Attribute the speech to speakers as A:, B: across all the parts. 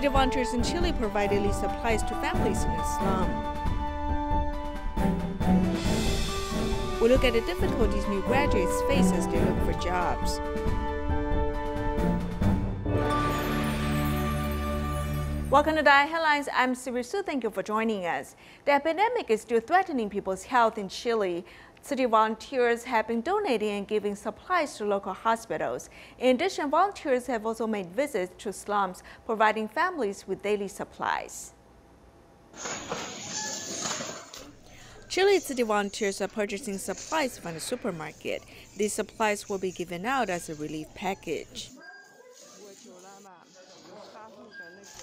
A: City volunteers in Chile provide daily supplies to families in the slum. We look at the difficulties new graduates face as they look for jobs. Welcome to DaAi Headlines. I'm Tzu Chi. Thank you for joining us. The epidemic is still threatening people's health in Chile. City volunteers have been donating and giving supplies to local hospitals. In addition, volunteers have also made visits to slums, providing families with daily supplies. Chile city volunteers are purchasing supplies from the supermarket. These supplies will be given out as a relief package.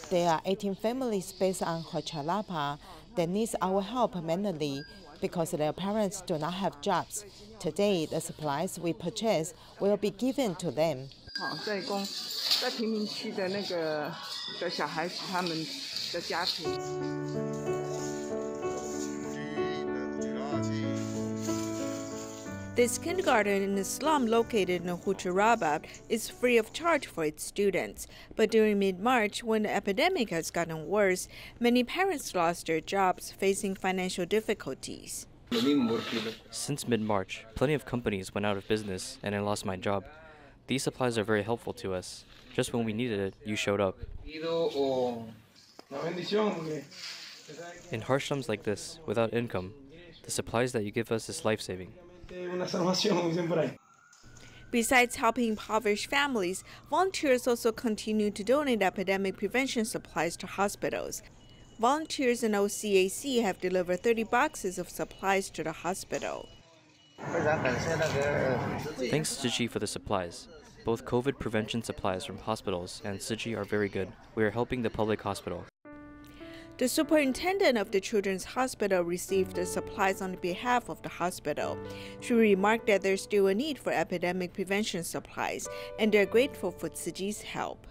B: There are 18 families based on Huanchalapa that need our help mainly because their parents do not have jobs. Today, the supplies we purchase will be given to them.
A: This kindergarten in a slum located in Huanchalapa is free of charge for its students. But during mid-March, when the epidemic has gotten worse, many parents lost their jobs, facing financial difficulties.
C: Since mid-March, plenty of companies went out of business and I lost my job. These supplies are very helpful to us. Just when we needed it, you showed up. In harsh slums like this, without income, the supplies that you give us is life-saving.
A: Besides helping impoverished families, volunteers also continue to donate epidemic prevention supplies to hospitals. Volunteers in OCAC have delivered 30 boxes of supplies to the hospital.
C: Thanks to Tzu Chi for the supplies. Both COVID prevention supplies from hospitals and Tzu Chi are very good. We are helping the public hospital.
A: The superintendent of the children's hospital received the supplies on behalf of the hospital. She remarked that there's still a need for epidemic prevention supplies, and they're grateful for Tzu Chi's help.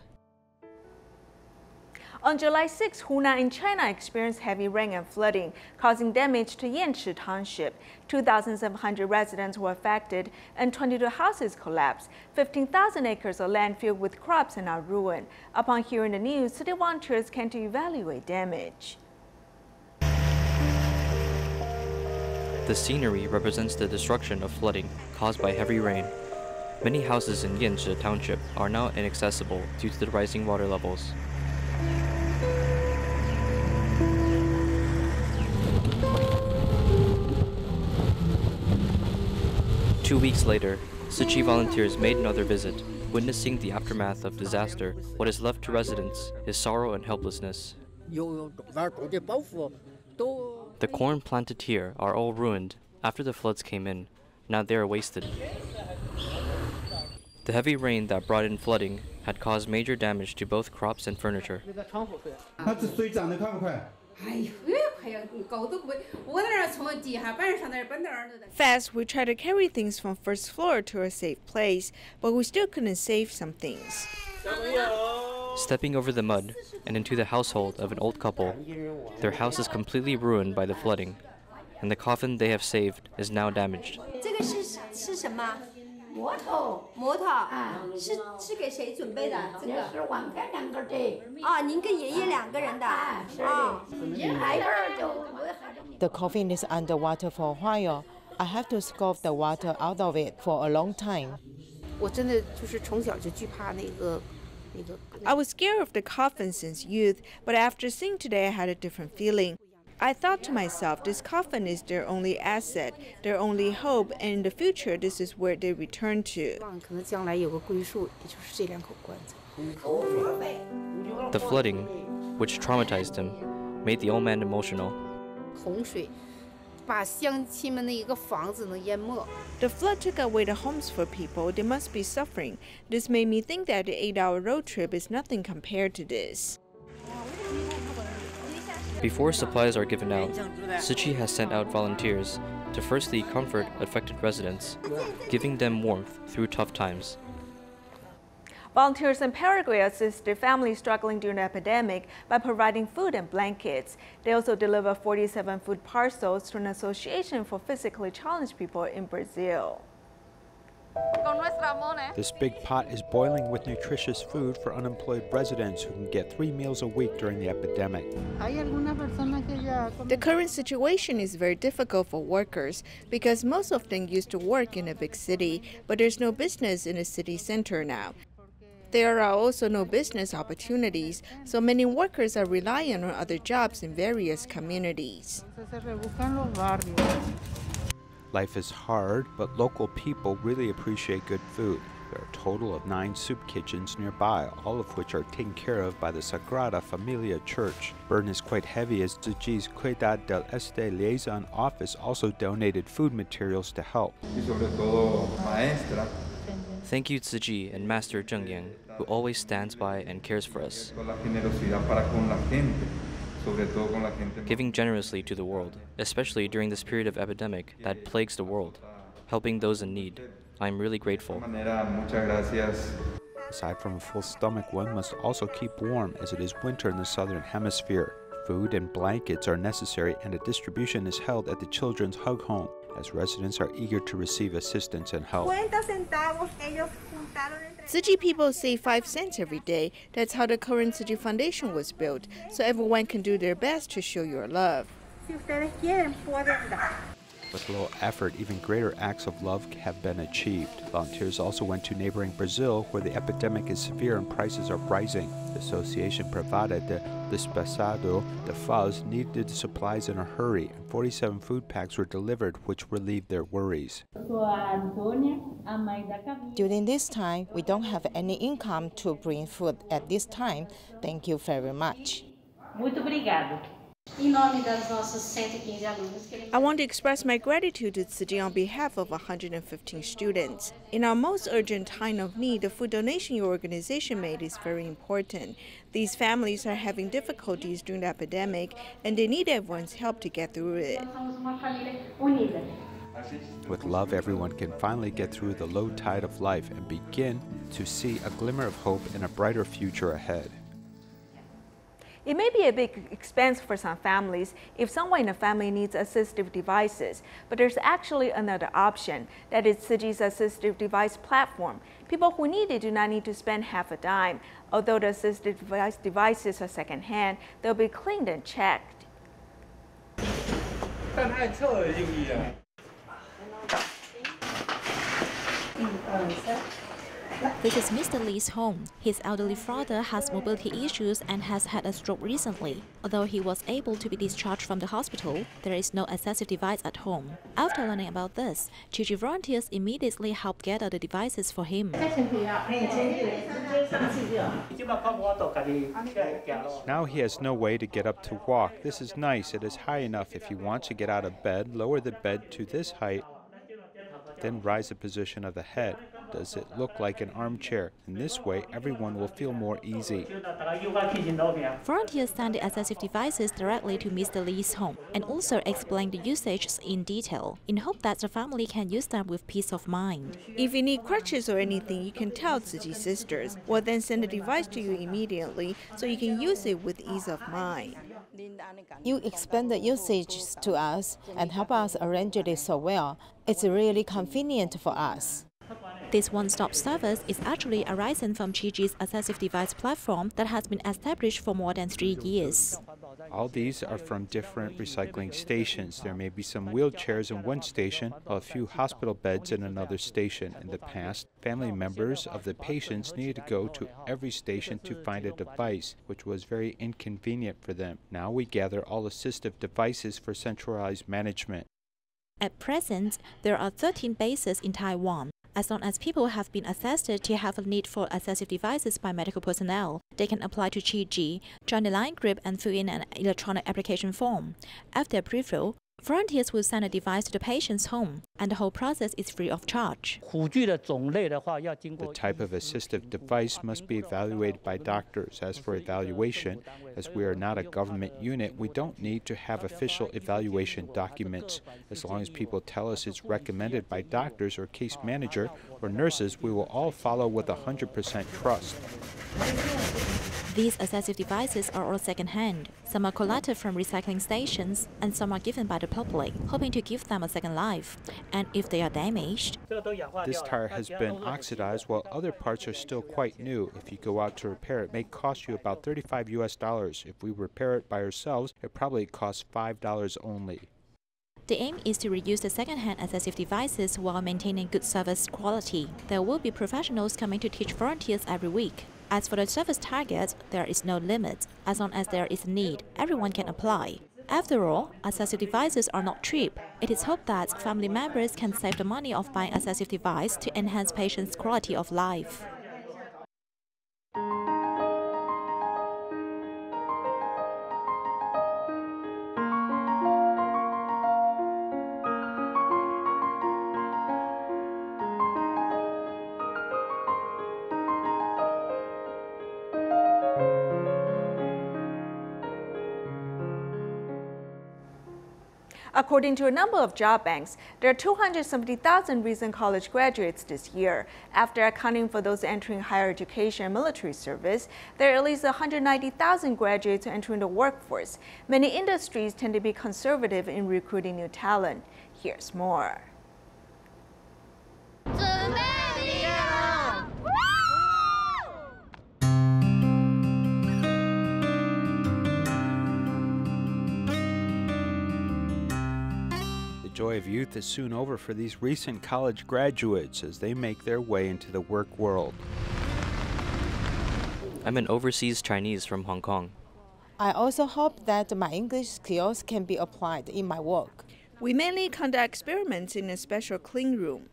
A: On July 6, Hunan in China experienced heavy rain and flooding, causing damage to Yanchi township. 2,700 residents were affected and 22 houses collapsed. 15,000 acres of land filled with crops and are ruined. Upon hearing the news, city volunteers came to evaluate damage.
C: The scenery represents the destruction of flooding caused by heavy rain. Many houses in Yanchi township are now inaccessible due to the rising water levels. Two weeks later, Tzu Chi volunteers made another visit. Witnessing the aftermath of disaster, what is left to residents is sorrow and helplessness. The corn planted here are all ruined after the floods came in. Now they are wasted. The heavy rain that brought in flooding had caused major damage to both crops and furniture.
A: Fast, we tried to carry things from first floor to a safe place, but we still couldn't save some things.
C: Stepping over the mud and into the household of an old couple, their house is completely ruined by the flooding, and the coffin they have saved is now damaged.
B: The coffin is underwater for a while. I have to scoop the water out of it for a long time.
A: I was scared of the coffin since youth, but after seeing today, I had a different feeling. I thought to myself, this coffin is their only asset, their only hope, and in the future, this is where they return to.
C: The flooding, which traumatized him, made the old man emotional.
A: The flood took away the homes for people. They must be suffering. This made me think that the 8-hour road trip is nothing compared to this.
C: Before supplies are given out, Tzu Chi has sent out volunteers to firstly comfort affected residents, giving them warmth through tough times.
A: Volunteers in Paraguay assist their families struggling during the epidemic by providing food and blankets. They also deliver 47 food parcels to an association for physically challenged people in Brazil.
D: This big pot is boiling with nutritious food for unemployed residents who can get 3 meals a week during the epidemic.
A: The current situation is very difficult for workers because most of them used to work in a big city, but there's no business in the city center now. There are also no business opportunities, so many workers are relying on other jobs in various communities.
D: Life is hard, but local people really appreciate good food. There are a total of 9 soup kitchens nearby, all of which are taken care of by the Sagrada Familia Church. Burden is quite heavy as Tzu Chi's Cuidad del Este liaison office also donated food materials to help.
C: Thank you Tzu Chi and Master Zheng Yang, who always stands by and cares for us, giving generously to the world, especially during this period of epidemic that plagues the world, helping those in need. I am really grateful.
D: Aside from a full stomach, one must also keep warm as it is winter in the southern hemisphere. Food and blankets are necessary and a distribution is held at the children's hug home as residents are eager to receive assistance and help.
A: Tzu Chi people save 5 cents every day. That's how the current Tzu Chi Foundation was built, so everyone can do their best to show your love.
D: With little effort, even greater acts of love have been achieved. Volunteers also went to neighboring Brazil, where the epidemic is severe and prices are rising. The Association Privada de Despesado de Faz needed supplies in a hurry, and 47 food packs were delivered, which relieved their worries.
B: During this time, we don't have any income to bring food at this time. Thank you very much.
A: I want to express my gratitude to Tzu Chi on behalf of 115 students. In our most urgent time of need, the food donation your organization made is very important. These families are having difficulties during the epidemic, and they need everyone's help to get through it.
D: With love, everyone can finally get through the low tide of life and begin to see a glimmer of hope and a brighter future ahead.
A: It may be a big expense for some families if someone in the family needs assistive devices, but there's actually another option. That is Tzu Chi's assistive device platform. People who need it do not need to spend half a dime. Although the assistive devices are secondhand, they'll be cleaned and checked.
E: This is Mr. Lee's home. His elderly father has mobility issues and has had a stroke recently. Although he was able to be discharged from the hospital, there is no assistive device at home. After learning about this, Tzu Chi volunteers immediately helped gather the devices for him.
D: Now he has no way to get up to walk. This is nice. It is high enough if he wants to get out of bed, lower the bed to this height, then rise the position of the head. Does it look like an armchair? In this way, everyone will feel more easy.
E: Volunteers send the assistive devices directly to Mr. Lee's home and also explain the usage in detail, in hope that the family can use them with peace of mind.
A: If you need crutches or anything, you can tell Tzu Chi sisters. We'll then send the device to you immediately so you can use it with ease of mind.
B: You explain the usage to us and help us arrange it so well. It's really convenient for us.
E: This one-stop service is actually arising from Tzu Chi's assistive device platform that has been established for more than 3 years.
D: All these are from different recycling stations. There may be some wheelchairs in one station, while a few hospital beds in another station. In the past, family members of the patients needed to go to every station to find a device, which was very inconvenient for them. Now we gather all assistive devices for centralized management.
E: At present, there are 13 bases in Taiwan. As long as people have been assessed to have a need for assistive devices by medical personnel, they can apply to Tzu Chi, join the line group and fill in an electronic application form. After approval, volunteers will send a device to the patient's home, and the whole process is free of charge.
D: The type of assistive device must be evaluated by doctors. As for evaluation, as we are not a government unit, we don't need to have official evaluation documents. As long as people tell us it's recommended by doctors or case manager or nurses, we will all follow with 100% trust.
E: These assistive devices are all second-hand. Some are collected from recycling stations, and some are given by the public, hoping to give them a second life. And if they are damaged,
D: this tire has been oxidized while other parts are still quite new. If you go out to repair it, it may cost you about $35 US. If we repair it by ourselves, it probably costs $5 only.
E: the aim is to reuse the second-hand assistive devices while maintaining good service quality. There will be professionals coming to teach volunteers every week. As for the service target, there is no limit. As long as there is a need, everyone can apply. After all, assistive devices are not cheap. It is hoped that family members can save the money of buying assistive device to enhance patients' quality of life.
A: According to a number of job banks, there are 270,000 recent college graduates this year. After accounting for those entering higher education and military service, there are at least 190,000 graduates entering the workforce. Many industries tend to be conservative in recruiting new talent. Here's more.
D: The joy of youth is soon over for these recent college graduates as they make their way into the work world.
C: I'm an overseas Chinese from Hong Kong.
B: I also hope that my English skills can be applied in my work.
A: We mainly conduct experiments in a special clean room.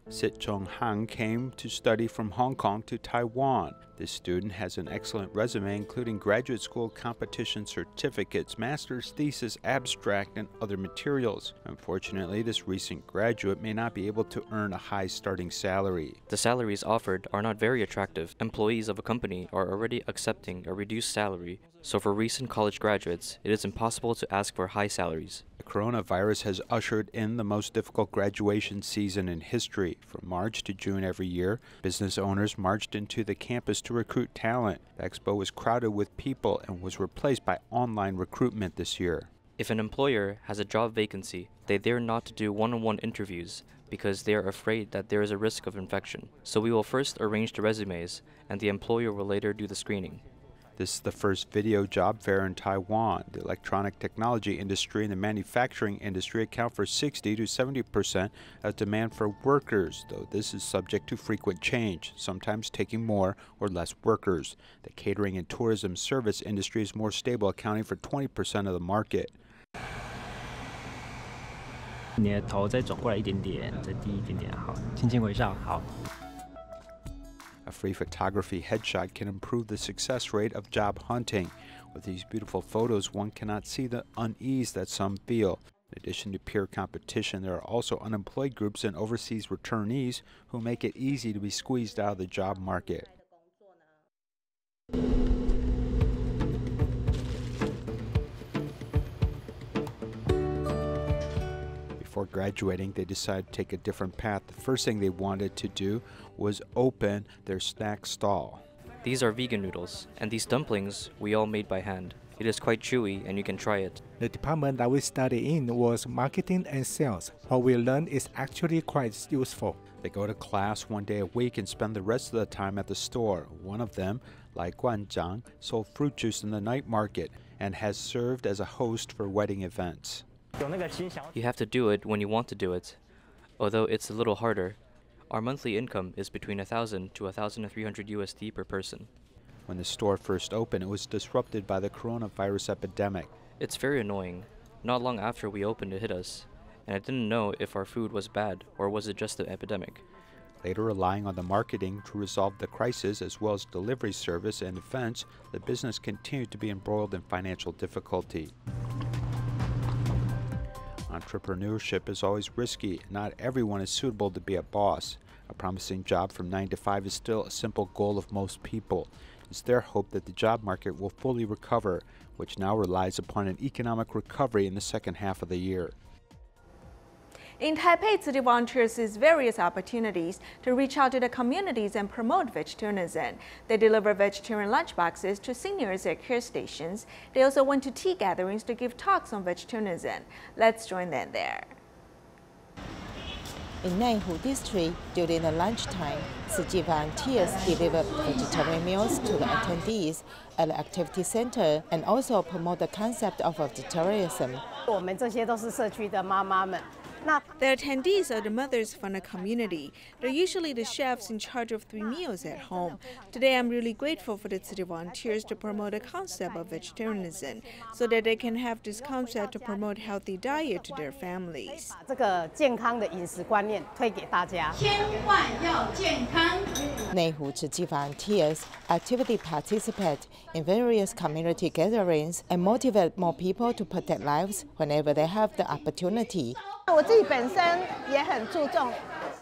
D: Sit-Chung Han came to study from Hong Kong to Taiwan. This student has an excellent resume, including graduate school competition certificates, master's thesis, abstract, and other materials. Unfortunately, this recent graduate may not be able to earn a high starting salary.
C: The salaries offered are not very attractive. Employees of a company are already accepting a reduced salary, so for recent college graduates, it is impossible to ask for high salaries.
D: The coronavirus has ushered in the most difficult graduation season in history. From March to June every year, business owners marched into the campus to recruit talent. The expo was crowded with people and was replaced by online recruitment this year.
C: If an employer has a job vacancy, they dare not to do one-on-one interviews because they are afraid that there is a risk of infection. So we will first arrange the resumes, and the employer will later do the screening.
D: This is the first video job fair in Taiwan. The electronic technology industry and the manufacturing industry account for 60 to 70% of demand for workers, though this is subject to frequent change, sometimes taking more or less workers. The catering and tourism service industry is more stable, accounting for 20% of the market.
F: 你的头再转过来一点点，再低一点点，好，轻轻微笑，好。
D: A free photography headshot can improve the success rate of job hunting. With these beautiful photos, one cannot see the unease that some feel. In addition to peer competition, there are also unemployed groups and overseas returnees who make it easy to be squeezed out of the job market. Before graduating, they decided to take a different path. The first thing they wanted to do was open their snack stall.
C: These are vegan noodles, and these dumplings we all made by hand. It is quite chewy, and you can try it.
G: The department that we studied in was marketing and sales. What we learned is actually quite useful.
D: They go to class one day a week and spend the rest of the time at the store. One of them, Lai Guanzhang, sold fruit juice in the night market and has served as a host for wedding events.
C: You have to do it when you want to do it, although it's a little harder. Our monthly income is between 1,000 to 1,300 USD per person.
D: When the store first opened, it was disrupted by the coronavirus epidemic.
C: It's very annoying. Not long after we opened, it hit us, and I didn't know if our food was bad or was it just an epidemic.
D: Later, relying on the marketing to resolve the crisis as well as delivery service and events, the business continued to be embroiled in financial difficulty. Entrepreneurship is always risky. Not everyone is suitable to be a boss. A promising job from 9 to 5 is still a simple goal of most people. It's their hope that the job market will fully recover, which now relies upon an economic recovery in the second half of the year.
A: In Taipei, Tzu Chi volunteers sees various opportunities to reach out to the communities and promote vegetarianism. They deliver vegetarian lunchboxes to seniors at care stations. They also went to tea gatherings to give talks on vegetarianism. Let's join them there.
B: In Nanhu district, during the lunchtime, Tzu Chi volunteers delivered vegetarian meals to the attendees at the activity center and also promote the concept of vegetarianism.
H: 我们这些都是社区的妈妈们。
A: The attendees are the mothers from the community. They're usually the chefs in charge of 3 meals at home. Today, I'm really grateful for the Tzu Chi volunteers to promote the concept of vegetarianism so that they can have this concept to promote healthy diet to their families.
H: 把这个健康的饮食观念推给大家。千万要健康。
B: Nanhu Tzu Chi volunteers actively participate in various community gatherings and motivate more people to protect lives whenever they have the opportunity.
H: 我自己本身也很注重。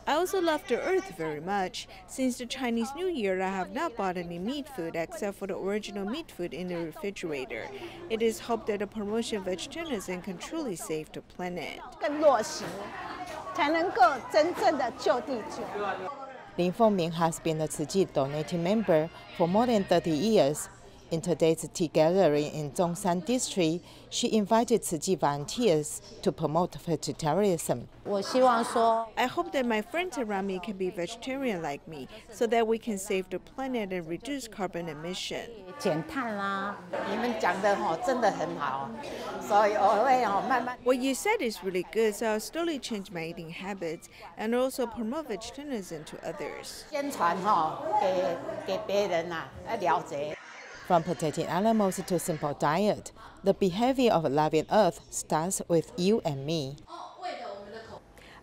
A: I also love the earth very much. Since the Chinese New Year, I have not bought any meat food except for the original meat food in the refrigerator. It is hoped that the promotion of vegetarianism can truly save the planet.
H: 更落实，才能够真正的救地球。
B: Lin Fengming has been a Tzu Chi donating member for more than 30 years. In today's tea gathering in Zhongshan district, she invited Tzu Chi volunteers to promote vegetarianism.
H: 我希望说，
A: I hope that my friends around me can be vegetarian like me so that we can save the planet and reduce carbon emission.
H: 减碳啦，你们讲的真的很好，所以我会慢慢。
A: What you said is really good, so I'll slowly change my eating habits and also promote vegetarianism to others.
H: 宣传给别人呐，了解。
B: From protecting animals to simple diet, the behavior of loving Earth starts with you and me.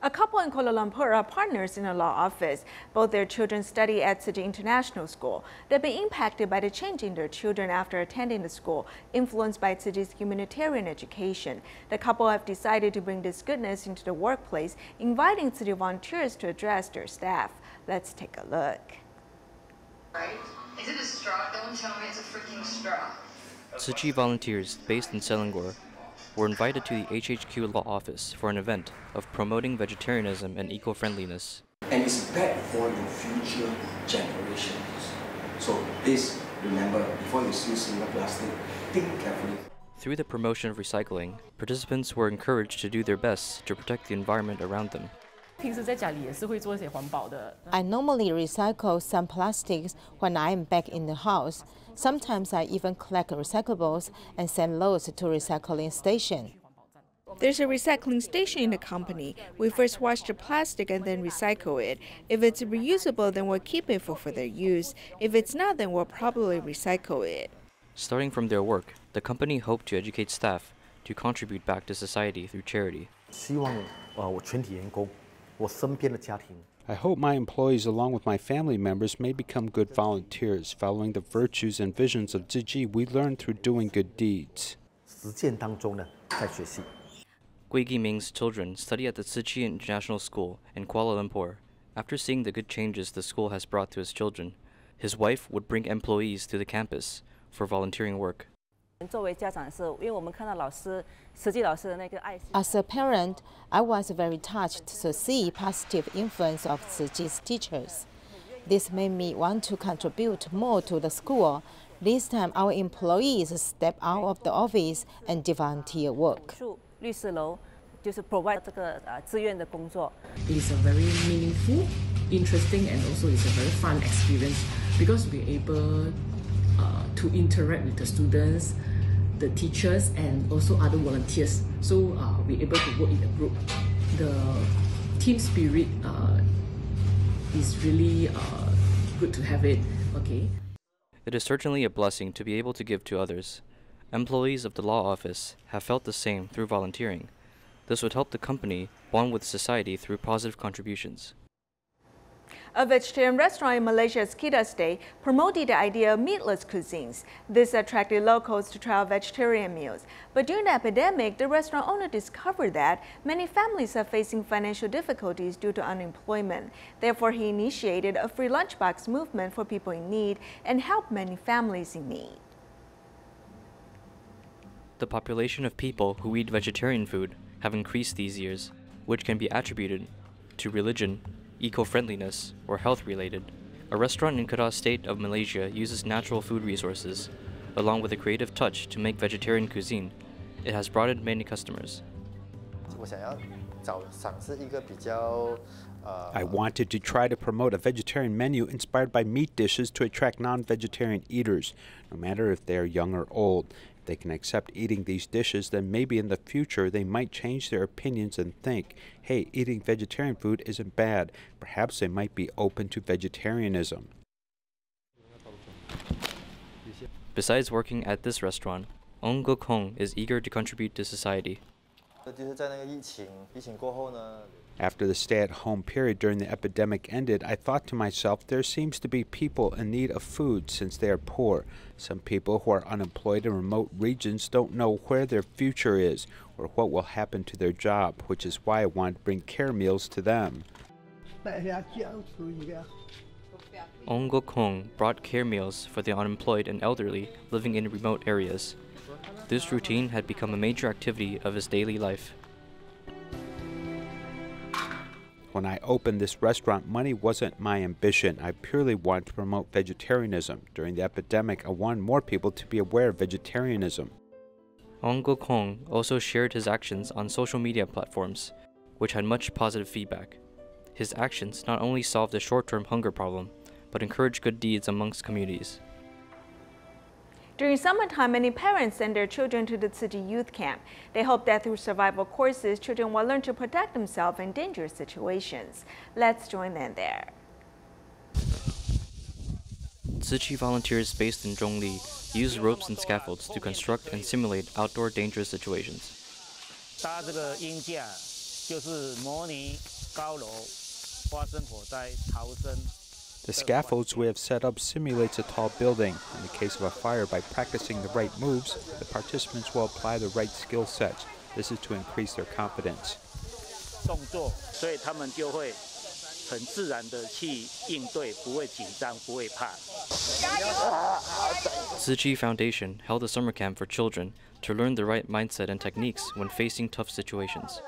A: A couple in Kuala Lumpur are partners in a law office. Both their children study at Tzu Chi International School. They've been impacted by the change in their children after attending the school, influenced by Tzu Chi's humanitarian education. The couple have decided to bring this goodness into the workplace, inviting Tzu Chi volunteers to address their staff. Let's take a look.
I: Right? Is it a straw? Don't tell me it's a freaking straw.
C: Tzu Chi volunteers based in Selangor were invited to the HHQ law office for an event of promoting vegetarianism and eco-friendliness.
J: And it's bad for the future generations. So please remember, before you use single plastic, think carefully.
C: Through the promotion of recycling, participants were encouraged to do their best to protect the environment around them.
B: I normally recycle some plastics when I am back in the house. Sometimes I even collect recyclables and send loads to recycling station.
A: There's a recycling station in the company. We first wash the plastic and then recycle it. If it's reusable, then we'll keep it for further use. If it's not, then we'll probably recycle it.
C: Starting from their work, the company hoped to educate staff to contribute back to society through charity.
D: I hope my employees, along with my family members, may become good volunteers, following the virtues and visions of Tzu Chi we learned through doing good deeds.
C: Gui Giming's children study at the Tzu Chi International School in Kuala Lumpur. After seeing the good changes the school has brought to his children, his wife would bring employees to the campus for volunteering work.
B: As a parent, I was very touched to see positive influence of Tzu Chi's teachers. This made me want to contribute more to the school. This time, our employees step out of the office and do volunteer work.
K: It is a very meaningful, interesting, and also it's a very fun experience because we're able to interact with the students, the teachers, and also other volunteers. So we're able to work in a group. The team spirit is really good to have it. Okay.
C: It is certainly a blessing to be able to give to others. Employees of the law office have felt the same through volunteering. This would help the company bond with society through positive contributions.
A: A vegetarian restaurant in Malaysia's Kita State promoted the idea of meatless cuisines. This attracted locals to try out vegetarian meals. But during the epidemic, the restaurant owner discovered that many families are facing financial difficulties due to unemployment. Therefore, he initiated a free lunchbox movement for people in need and helped many families in need. The population of people who eat vegetarian food have increased these years.
C: which can be attributed to religion, eco-friendliness, or health-related. A restaurant in Kedah State of Malaysia uses natural food resources, along with a creative touch to make vegetarian cuisine. It has brought in many customers.
D: I wanted to try to promote a vegetarian menu inspired by meat dishes to attract non-vegetarian eaters, no matter if they are young or old. If they can accept eating these dishes, then maybe in the future they might change their opinions and think, hey, eating vegetarian food isn't bad. Perhaps they might be open to vegetarianism.
C: Besides working at this restaurant, Ong Guk Hong is eager to contribute to society.
D: After the stay-at-home period during the epidemic ended, I thought to myself, there seems to be people in need of food since they are poor. Some people who are unemployed in remote regions don't know where their future is or what will happen to their job, which is why I want to bring care meals to them.
C: Ong Guk Hong brought care meals for the unemployed and elderly living in remote areas. This routine had become a major activity of his daily life.
D: When I opened this restaurant, money wasn't my ambition. I purely wanted to promote vegetarianism. During the epidemic, I wanted more people to be aware of vegetarianism.
C: Ong Guk Hong also shared his actions on social media platforms, which had much positive feedback. His actions not only solved the short-term hunger problem, but encouraged good deeds amongst communities.
A: During summertime, many parents send their children to the Tzu Chi youth camp. They hope that through survival courses, children will learn to protect themselves in dangerous situations. Let's join them there.
C: Tzu Chi volunteers based in Zhongli use ropes and scaffolds to construct and simulate outdoor dangerous situations.
D: The scaffolds we have set up simulates a tall building. In the case of a fire, by practicing the right moves, the participants will apply the right skill sets. This is to increase their confidence.
C: Tzu Chi Foundation held a summer camp for children to learn the right mindset and techniques when facing tough situations.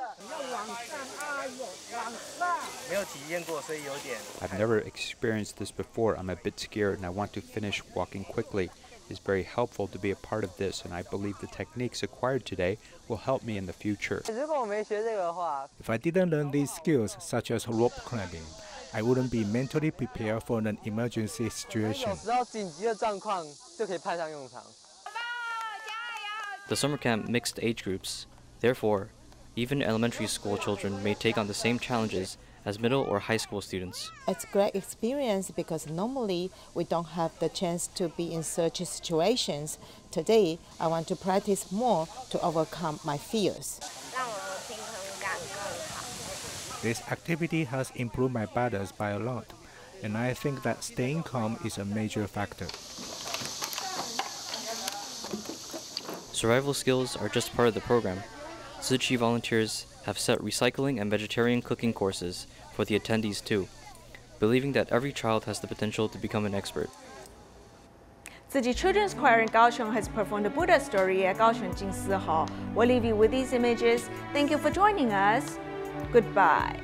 D: I've never experienced this before. I'm a bit scared and I want to finish walking quickly. It's very helpful to be a part of this, and I believe the techniques acquired today will help me in the future.
G: If I didn't learn these skills, such as rope climbing, I wouldn't be mentally prepared for an emergency situation.
C: The summer camp mixed age groups. Therefore, even elementary school children may take on the same challenges as middle or high school students.
B: It's a great experience because normally we don't have the chance to be in such situations. Today, I want to practice more to overcome my fears.
G: This activity has improved my balance by a lot, and I think that staying calm is a major factor.
C: Survival skills are just part of the program. Tzu Chi volunteers have set recycling and vegetarian cooking courses for the attendees too, believing that every child has the potential to become an expert.
A: Tzu Chi Children's Choir in Kaohsiung has performed the Buddha story at Kaohsiung Jingsi Hall. We'll leave you with these images. Thank you for joining us. Goodbye.